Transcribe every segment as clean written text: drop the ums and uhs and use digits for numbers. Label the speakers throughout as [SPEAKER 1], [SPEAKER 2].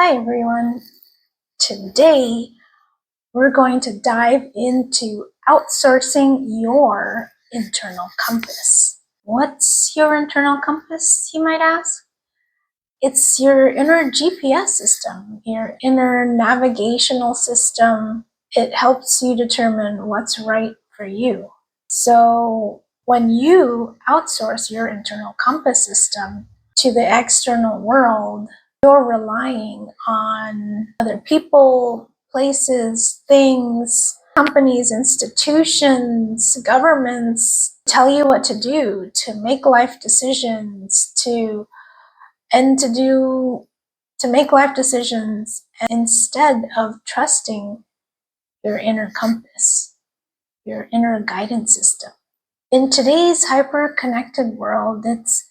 [SPEAKER 1] Hi everyone. Today we're going to dive into outsourcing your internal compass. What's your internal compass, you might ask? It's your inner GPS system, your inner navigational system. It helps you determine what's right for you. So when you outsource your internal compass system to the external world, you're relying on other people, places, things, companies, institutions, governments tell you what to do, to make life decisions, to make life decisions instead of trusting your inner compass, your inner guidance system. In today's hyper-connected world, it's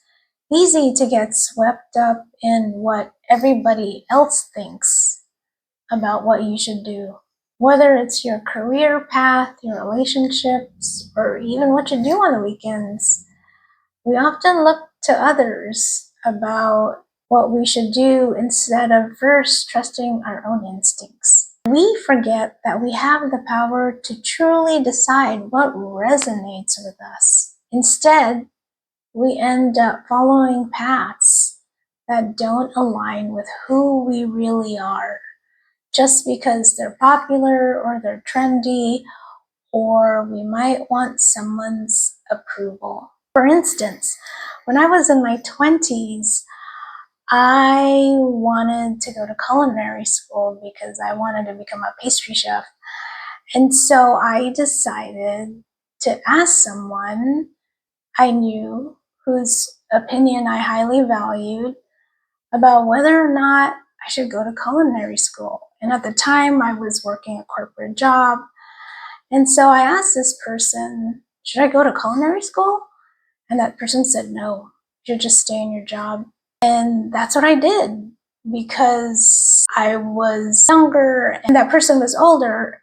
[SPEAKER 1] easy to get swept up in what everybody else thinks about what you should do. Whether it's your career path, your relationships, or even what you do on the weekends, we often look to others about what we should do instead of first trusting our own instincts. We forget that we have the power to truly decide what resonates with us. Instead, we end up following paths that don't align with who we really are, just because they're popular or they're trendy, or we might want someone's approval. For instance, when I was in my 20s, I wanted to go to culinary school because I wanted to become a pastry chef. And so I decided to ask someone I knew whose opinion I highly valued about whether or not I should go to culinary school. And at the time, I was working a corporate job. And so I asked this person, should I go to culinary school? And that person said, no, you should just stay in your job. And that's what I did because I was younger and that person was older.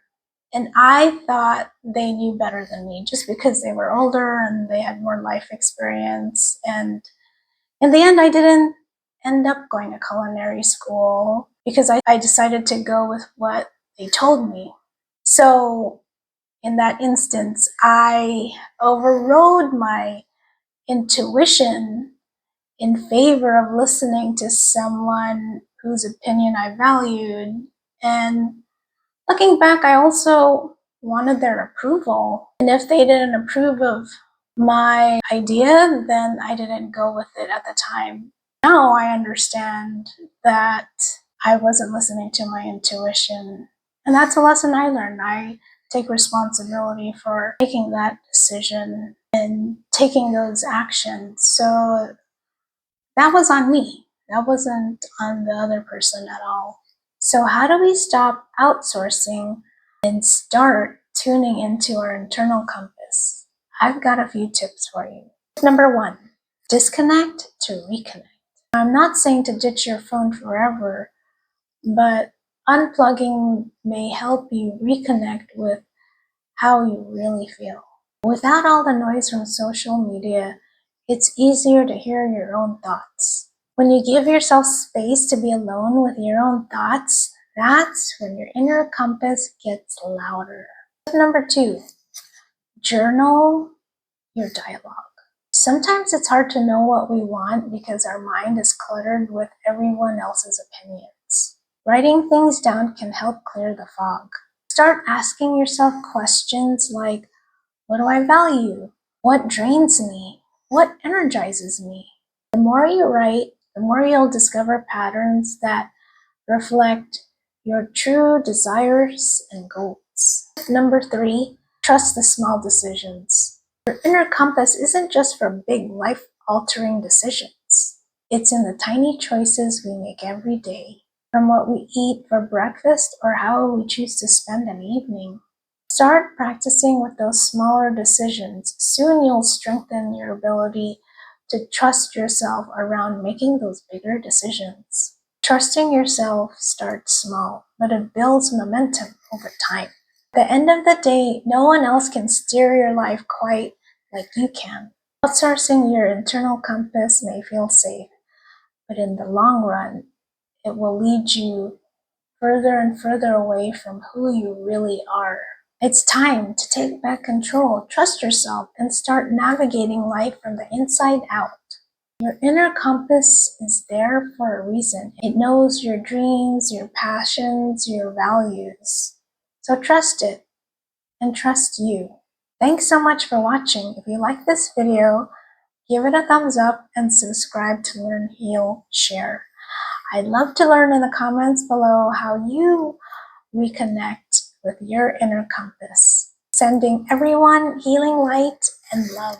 [SPEAKER 1] And I thought they knew better than me just because they were older and they had more life experience. And in the end, I didn't end up going to culinary school because I decided to go with what they told me. So in that instance, I overrode my intuition in favor of listening to someone whose opinion I valued. And looking back, I also wanted their approval. And if they didn't approve of my idea, then I didn't go with it at the time. Now I understand that I wasn't listening to my intuition. And that's a lesson I learned. I take responsibility for making that decision and taking those actions. So that was on me. That wasn't on the other person at all. So how do we stop outsourcing and start tuning into our internal compass? I've got a few tips for you. Number one, disconnect to reconnect. I'm not saying to ditch your phone forever, but unplugging may help you reconnect with how you really feel. Without all the noise from social media, it's easier to hear your own thoughts. When you give yourself space to be alone with your own thoughts, that's when your inner compass gets louder. Number two, journal your dialogue. Sometimes it's hard to know what we want because our mind is cluttered with everyone else's opinions. Writing things down can help clear the fog. Start asking yourself questions like, what do I value? What drains me? What energizes me? The more you write, the more you'll discover patterns that reflect your true desires and goals. Number three, trust the small decisions. Your inner compass isn't just for big life-altering decisions. It's in the tiny choices we make every day, from what we eat for breakfast or how we choose to spend an evening. Start practicing with those smaller decisions. Soon you'll strengthen your ability to trust yourself around making those bigger decisions. Trusting yourself starts small, but it builds momentum over time. At the end of the day, no one else can steer your life quite like you can. Outsourcing your internal compass may feel safe, but in the long run, it will lead you further and further away from who you really are. It's time to take back control, trust yourself, and start navigating life from the inside out. Your inner compass is there for a reason. It knows your dreams, your passions, your values. So trust it and trust you. Thanks so much for watching. If you like this video, give it a thumbs up and subscribe to Learn, Heal, Share. I'd love to learn in the comments below how you reconnect with your inner compass. Sending everyone healing light and love.